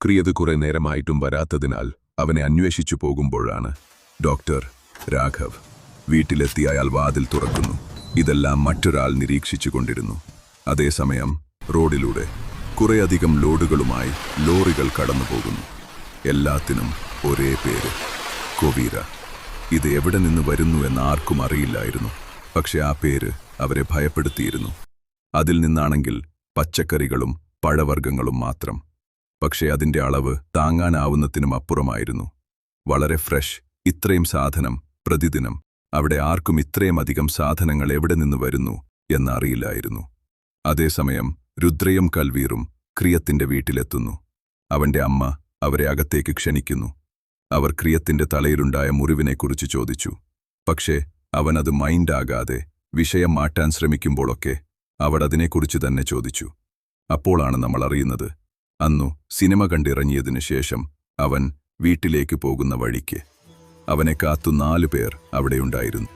ക്രിയത് കുറെ നേരമായിട്ടും വരാത്തതിനാൽ അവനെ അന്വേഷിച്ചു പോകുമ്പോഴാണ് ഡോക്ടർ രാഘവ് വീട്ടിലെത്തി. അയാൾ വാതിൽ തുറക്കുന്നു. ഇതെല്ലാം മറ്റൊരാൾ നിരീക്ഷിച്ചുകൊണ്ടിരുന്നു. അതേസമയം റോഡിലൂടെ കുറേയധികം ലോഡുകളുമായി ലോറികൾ കടന്നുപോകുന്നു. എല്ലാത്തിനും ഒരേ പേര്, കൊവീര. ഇത് എവിടെ നിന്ന് വരുന്നു എന്ന് ആർക്കും അറിയില്ലായിരുന്നു. പക്ഷെ ആ പേര് അവരെ ഭയപ്പെടുത്തിയിരുന്നു. അതിൽ നിന്നാണെങ്കിൽ പച്ചക്കറികളും പഴവർഗ്ഗങ്ങളും മാത്രം. പക്ഷേ അതിന്റെ അളവ് താങ്ങാനാവുന്നതിനും അപ്പുറമായിരുന്നു. വളരെ ഫ്രഷ്, ഇത്രയും സാധനം പ്രതിദിനം. അവിടെ ആർക്കും ഇത്രയും അധികം സാധനങ്ങൾ എവിടെ നിന്ന് വരുന്നു എന്നറിയില്ലായിരുന്നു. അതേസമയം രുദ്രയും കൽവീറും ക്രിയത്തിന്റെ വീട്ടിലെത്തുന്നു. അവന്റെ അമ്മ അവരെ അകത്തേക്ക് ക്ഷണിക്കുന്നു. അവർ ക്രിയത്തിന്റെ തലയിലുണ്ടായ മുറിവിനെക്കുറിച്ച് ചോദിച്ചു. പക്ഷേ അവനത് മൈൻഡാകാതെ വിഷയം മാറ്റാൻ ശ്രമിക്കുമ്പോഴൊക്കെ അവൾ അതിനെക്കുറിച്ച് തന്നെ ചോദിച്ചു. അപ്പോളാണ് നമ്മൾ അറിയുന്നത്, അന്നു സിനിമ കണ്ടിറങ്ങിയതിനു ശേഷം അവൻ വീട്ടിലേക്ക് പോകുന്ന വഴിക്ക് അവനെ കാത്തു 4 പേർ അവിടെയുണ്ടായിരുന്നു.